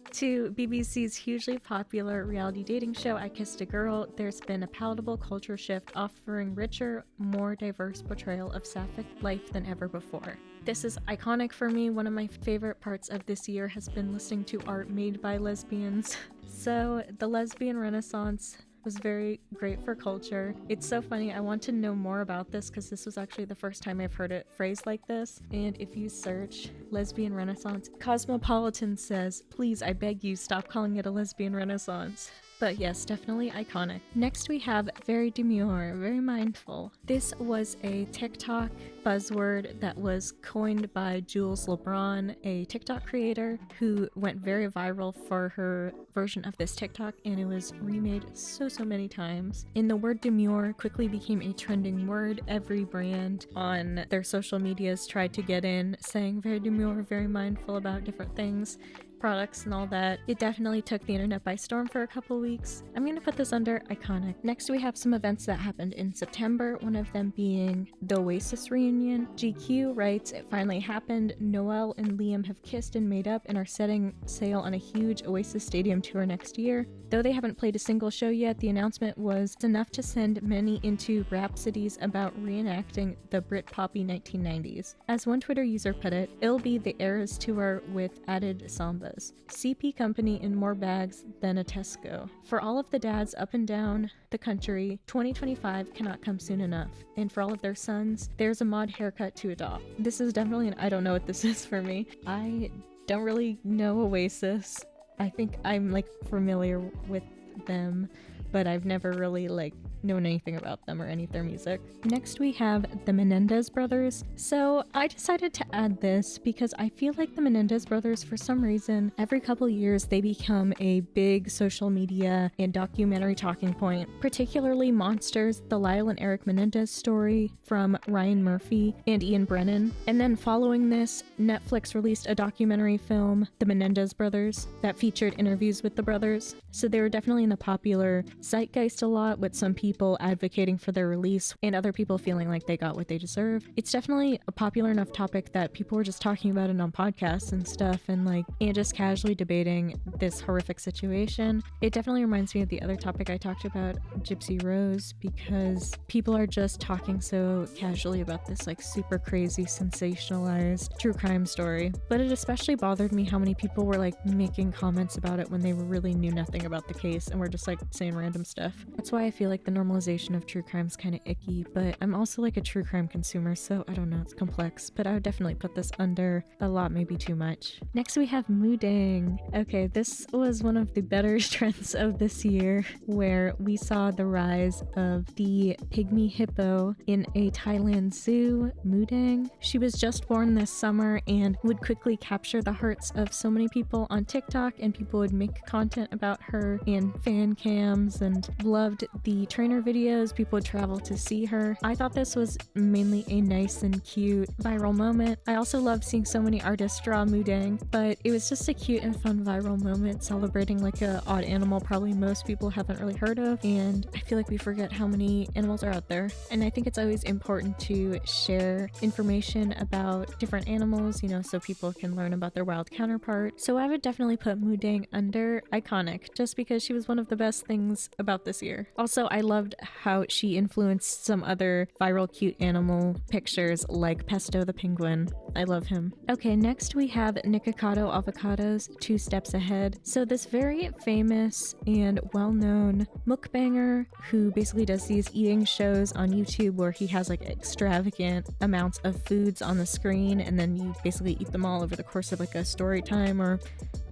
to BBC's hugely popular reality dating show I Kissed a Girl. There's been a palatable culture shift offering richer, more diverse portrayal of sapphic life than ever before. This is iconic for me. One of my favorite parts of this year has been listening to art made by lesbians. So the Lesbian Renaissance was very great for culture. It's so funny. I want to know more about this because this was actually the first time I've heard it phrased like this. And if you search Lesbian Renaissance, Cosmopolitan says, please, I beg you, stop calling it a lesbian renaissance. But yes, definitely iconic. Next we have very demure, very mindful. This was a TikTok buzzword that was coined by Jules LeBron, a TikTok creator who went very viral for her version of this TikTok, and it was remade so many times. And the word demure quickly became a trending word. Every brand on their social medias tried to get in, saying very demure, very mindful about different things. products and all that. It definitely took the internet by storm for a couple weeks. I'm gonna put this under iconic. Next, we have some events that happened in September, one of them being the Oasis reunion. GQ writes, it finally happened. Noel and Liam have kissed and made up and are setting sail on a huge Oasis stadium tour next year. Though they haven't played a single show yet, the announcement was enough to send many into rhapsodies about reenacting the Britpoppy 1990s. As one Twitter user put it, it'll be the Eras tour with added sambas. CP company in more bags than a Tesco. For all of the dads up and down the country, 2025 cannot come soon enough. And for all of their sons, there's a mod haircut to adopt. This is definitely an I don't know what this is for me. I don't really know Oasis. I think I'm like familiar with them, but I've never really like known anything about them or any of their music. Next we have the Menendez Brothers. So I decided to add this because I feel like the Menendez Brothers, for some reason, every couple years they become a big social media and documentary talking point, particularly Monsters, the Lyle and Eric Menendez story from Ryan Murphy and Ian Brennan. And then following this, Netflix released a documentary film, The Menendez Brothers, that featured interviews with the brothers. So they were definitely in the popular zeitgeist a lot, with some people advocating for their release and other people feeling like they got what they deserve. It's definitely a popular enough topic that people were just talking about it on podcasts and stuff and just casually debating this horrific situation. It definitely reminds me of the other topic I talked about, Gypsy Rose, because people are just talking so casually about this like super crazy sensationalized true crime story. But it especially bothered me how many people were like making comments about it when they really knew nothing about the case and were just like saying random stuff. That's why I feel like the normalization of true crime is kind of icky, but I'm also like a true crime consumer, so I don't know, it's complex, but I would definitely put this under a lot, maybe too much. Next we have Moo Deng. Okay, this was one of the better trends of this year, where we saw the rise of the pygmy hippo in a Thailand zoo, Moo Deng. She was just born this summer and would quickly capture the hearts of so many people on TikTok, and people would make content about her and fan cams and loved the trainer videos. People would travel to see her. I thought this was mainly a nice and cute viral moment. I also loved seeing so many artists draw Moo Deng, but it was just a cute and fun viral moment celebrating like a odd animal probably most people haven't really heard of, and I feel like we forget how many animals are out there. And I think it's always important to share information about different animals, so people can learn about their wild counterpart. So I would definitely put Moo Deng under iconic, just because she was one of the best things about this year. Also, I loved how she influenced some other viral cute animal pictures like Pesto the penguin. I love him. Okay, next we have Nickacodo avocados, 2 steps ahead. So this very famous and well-known mukbanger who basically does these eating shows on YouTube where he has like extravagant amounts of foods on the screen, and then you basically eat them all over the course of like a story time or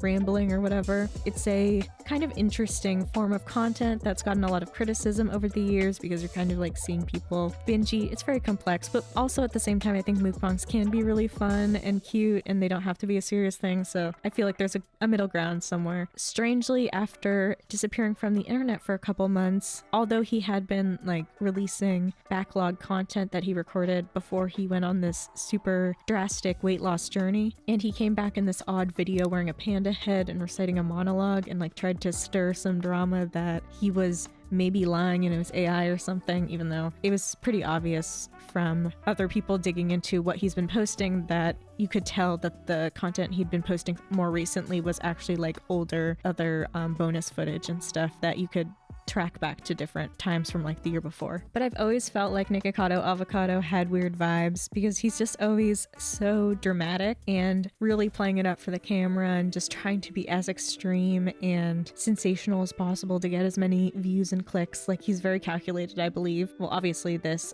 rambling or whatever. It's a kind of interesting form of content that's gotten a lot of criticism over the years because you're kind of like seeing people binge eat. It's very complex, but also at the same time I think mukbangs can be really fun and cute and they don't have to be a serious thing, so I feel like there's a middle ground somewhere. Strangely, after disappearing from the internet for a couple months, although he had been like releasing backlog content that he recorded before he went on this super drastic weight loss journey, and he came back in this odd video wearing a panda head and reciting a monologue and like tried to stir some drama that he was maybe lying and it was AI or something, even though it was pretty obvious from other people digging into what he's been posting that you could tell that the content he'd been posting more recently was actually like older other bonus footage and stuff that you could track back to different times from like the year before. But I've always felt like Nickacodo Avocado had weird vibes because he's just always so dramatic and really playing it up for the camera and just trying to be as extreme and sensational as possible to get as many views and clicks. Like he's very calculated, I believe. Well, obviously this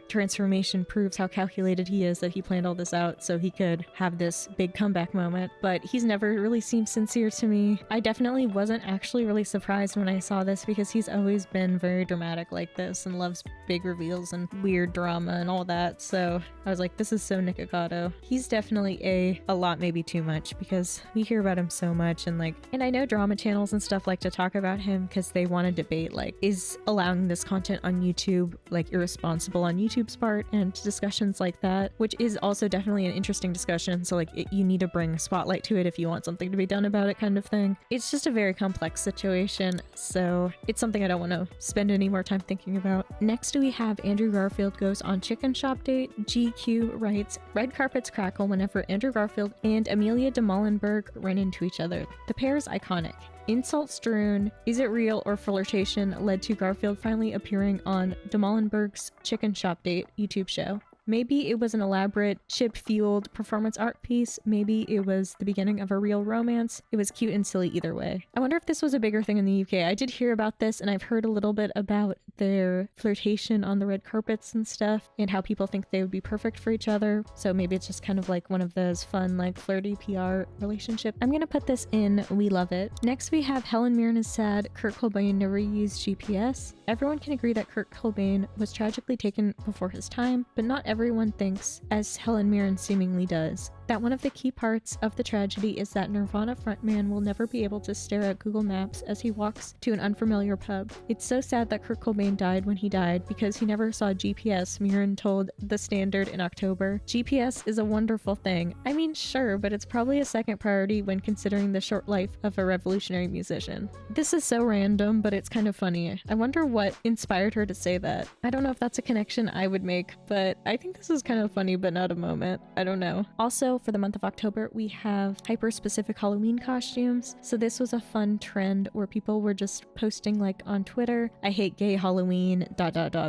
transformation proves how calculated he is, that he planned all this out so he could have this big comeback moment, but he's never really seemed sincere to me. I definitely wasn't actually really surprised when I saw this because because he's always been very dramatic like this and loves big reveals and weird drama and all that. So I was like, this is so Nickacodo. He's definitely a lot, maybe too much, because we hear about him so much, and I know drama channels and stuff like to talk about him because they want to debate, like, is allowing this content on YouTube like irresponsible on YouTube's part, and discussions like that, which is also definitely an interesting discussion. So like you need to bring a spotlight to it if you want something to be done about it, kind of thing. It's just a very complex situation, so it's something I don't want to spend any more time thinking about. Next we have Andrew Garfield goes on chicken shop date. GQ writes, red carpets crackle whenever Andrew Garfield and Amelia Dimoldenberg run into each other. The pair is iconic. Insult strewn, is it real or flirtation led to Garfield finally appearing on Dimoldenberg's Chicken Shop Date YouTube show. Maybe it was an elaborate, chip-fueled performance art piece. Maybe it was the beginning of a real romance. It was cute and silly either way. I wonder if this was a bigger thing in the UK. I did hear about this, and I've heard a little bit about their flirtation on the red carpets and stuff, and how people think they would be perfect for each other. So maybe it's just kind of like one of those fun, like, flirty PR relationship. I'm gonna put this in We Love It. Next we have Melen Mirren is sad, Kurt Cobain never used GPS. Everyone can agree that Kurt Cobain was tragically taken before his time, but not everyone thinks, as Melen Mirren seemingly does, that one of the key parts of the tragedy is that Nirvana frontman will never be able to stare at Google Maps as he walks to an unfamiliar pub. It's so sad that Kurt Cobain died when he died because he never saw GPS, Mirren told The Standard in October. GPS is a wonderful thing. I mean, sure, but it's probably a second priority when considering the short life of a revolutionary musician. This is so random, but it's kind of funny. I wonder what inspired her to say that. I don't know if that's a connection I would make, but I think this is kind of funny, but not a moment. I don't know. Also, for the month of October, we have hyper-specific Halloween costumes. So this was a fun trend where people were just posting, like, on Twitter, I hate gay Halloween, ...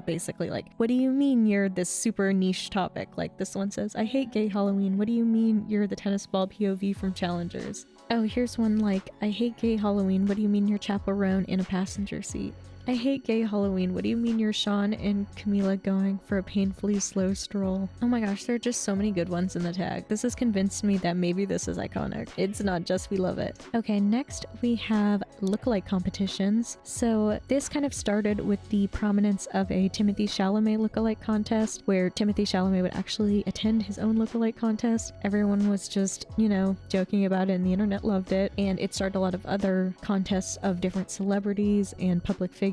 basically, like, what do you mean you're this super niche topic? Like, this one says, I hate gay Halloween, what do you mean you're the tennis ball POV from Challengers? Oh, here's one like, I hate gay Halloween, what do you mean you're Chaperone in a passenger seat? I hate gay Halloween. What do you mean you're Sean and Camila going for a painfully slow stroll? Oh my gosh, there are just so many good ones in the tag. This has convinced me that maybe this is iconic. It's not just We Love It. Okay, next we have lookalike competitions. So this kind of started with the prominence of a Timothée Chalamet lookalike contest, where Timothée Chalamet would actually attend his own lookalike contest. Everyone was just, you know, joking about it, and the internet loved it. And it started a lot of other contests of different celebrities and public figures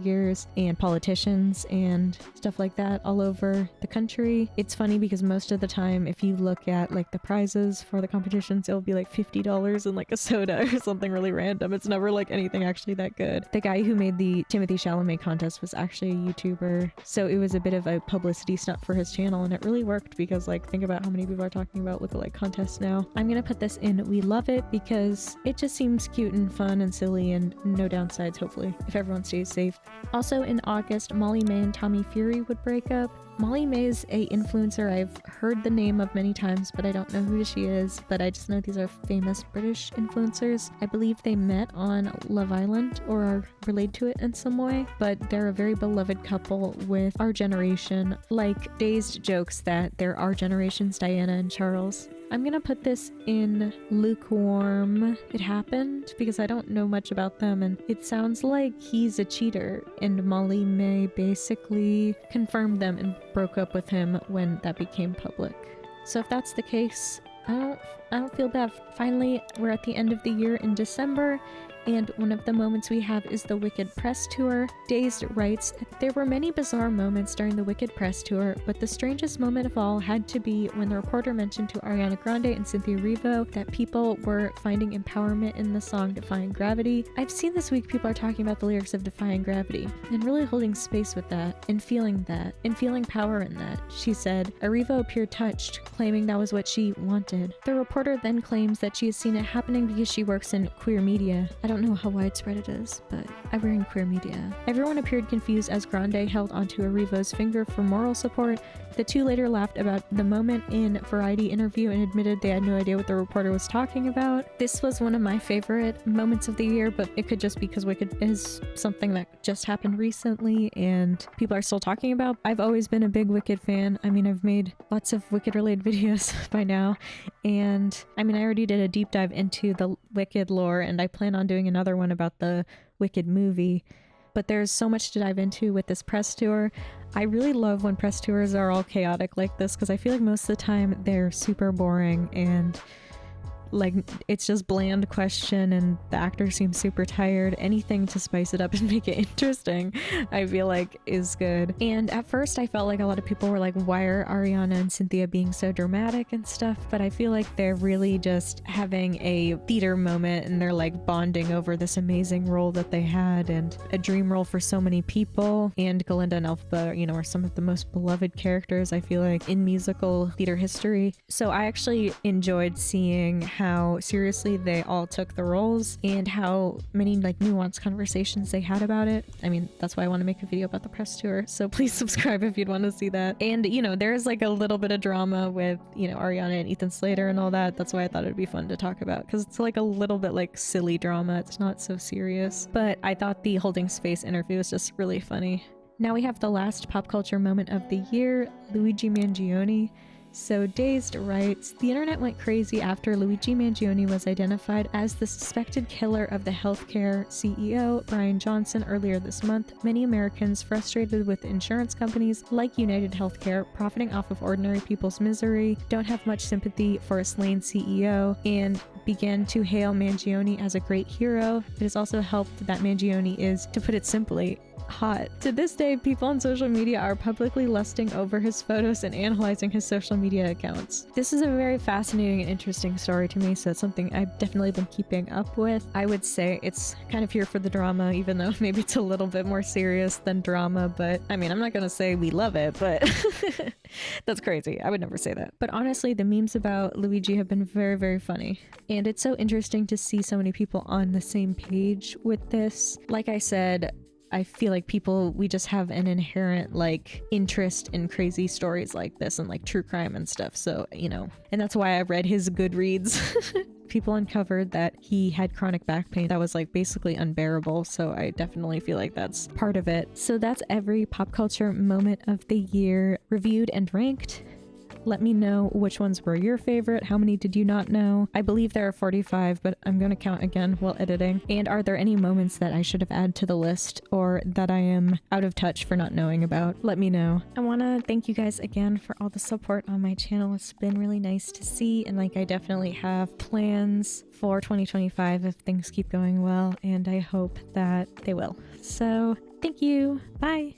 and politicians and stuff like that all over the country. It's funny because most of the time, if you look at like the prizes for the competitions, it'll be like $50 and like a soda or something really random. It's never like anything actually that good. The guy who made the Timothée Chalamet contest was actually a YouTuber, so it was a bit of a publicity stunt for his channel, and it really worked because, like, think about how many people are talking about lookalike contests now. I'm gonna put this in We Love It because it just seems cute and fun and silly and no downsides, hopefully, if everyone stays safe. Also in August, Molly May and Tommy Fury would break up. Molly May is a influencer I've heard the name of many times, but I don't know who she is, but I just know these are famous British influencers. I believe they met on Love Island or are related to it in some way, but they're a very beloved couple with our generation. Like Dazed jokes that they're our generation's Diana and Charles. I'm gonna put this in lukewarm. It happened because I don't know much about them, and it sounds like he's a cheater, and Molly May basically confirmed them and broke up with him when that became public. So if that's the case, I don't feel bad. Finally, we're at the end of the year in December, and one of the moments we have is the Wicked press tour. Dazed writes, there were many bizarre moments during the Wicked press tour, but the strangest moment of all had to be when the reporter mentioned to Ariana Grande and Cynthia Erivo that people were finding empowerment in the song Defying Gravity. I've seen this week people are talking about the lyrics of Defying Gravity and really holding space with that and feeling power in that. She said, Erivo appeared touched, claiming that was what she wanted. The reporter then claims that she has seen it happening because she works in queer media. I don't know how widespread it is, but I work in queer media. Everyone appeared confused as Grande held onto Erivo's finger for moral support. The two later laughed about the moment in Variety interview and admitted they had no idea what the reporter was talking about. This was one of my favorite moments of the year, but it could just be because Wicked is something that just happened recently and people are still talking about. I've always been a big Wicked fan. I mean, I've made lots of Wicked related videos by now, and I mean, I already did a deep dive into the Wicked lore, and I plan on doing another one about the Wicked movie. but there's so much to dive into with this press tour. I really love when press tours are all chaotic like this, because I feel like most of the time they're super boring and like it's just bland question and the actor seems super tired. Anything to spice it up and make it interesting, I feel like is good. And at first I felt like a lot of people were like, why are Ariana and Cynthia being so dramatic and stuff? But I feel like they're really just having a theater moment and they're like bonding over this amazing role that they had and a dream role for so many people. And Galinda and Elphaba, you know, are some of the most beloved characters, I feel like, in musical theater history. So I actually enjoyed seeing how seriously they all took the roles and how many like nuanced conversations they had about it. I mean, that's why I want to make a video about the press tour, so please subscribe if you'd want to see that. And you know, there's like a little bit of drama with, you know, Ariana and Ethan Slater and all that. That's why I thought it'd be fun to talk about, because it's like a little bit like silly drama. It's not so serious, but I thought the Holding Space interview was just really funny. Now we have the last pop culture moment of the year, Luigi Mangione. So Dazed writes, the internet went crazy after Luigi Mangione was identified as the suspected killer of the healthcare CEO, Brian Johnson, earlier this month. Many Americans, frustrated with insurance companies like United Healthcare profiting off of ordinary people's misery, don't have much sympathy for a slain CEO and began to hail Mangione as a great hero. It has also helped that Mangione is, to put it simply, hot. To this day, people on social media are publicly lusting over his photos and analyzing his social media accounts. This is a very fascinating and interesting story to me, so it's something I've definitely been keeping up with. I would say it's kind of here for the drama, even though maybe it's a little bit more serious than drama, but I mean, I'm not gonna say we love it, but that's crazy. I would never say that. But honestly, the memes about Luigi have been very, very funny. And it's so interesting to see so many people on the same page with this. Like I said, I feel like we just have an inherent like interest in crazy stories like this and like true crime and stuff. So, you know, and that's why I read his Goodreads. People uncovered that he had chronic back pain that was like basically unbearable. So I definitely feel like that's part of it. So that's every pop culture moment of the year reviewed and ranked. Let me know which ones were your favorite. How many did you not know? I believe there are 45, but I'm going to count again while editing. And are there any moments that I should have added to the list or that I am out of touch for not knowing about? Let me know. I want to thank you guys again for all the support on my channel. It's been really nice to see, and like I definitely have plans for 2025 if things keep going well, and I hope that they will. So thank you. Bye.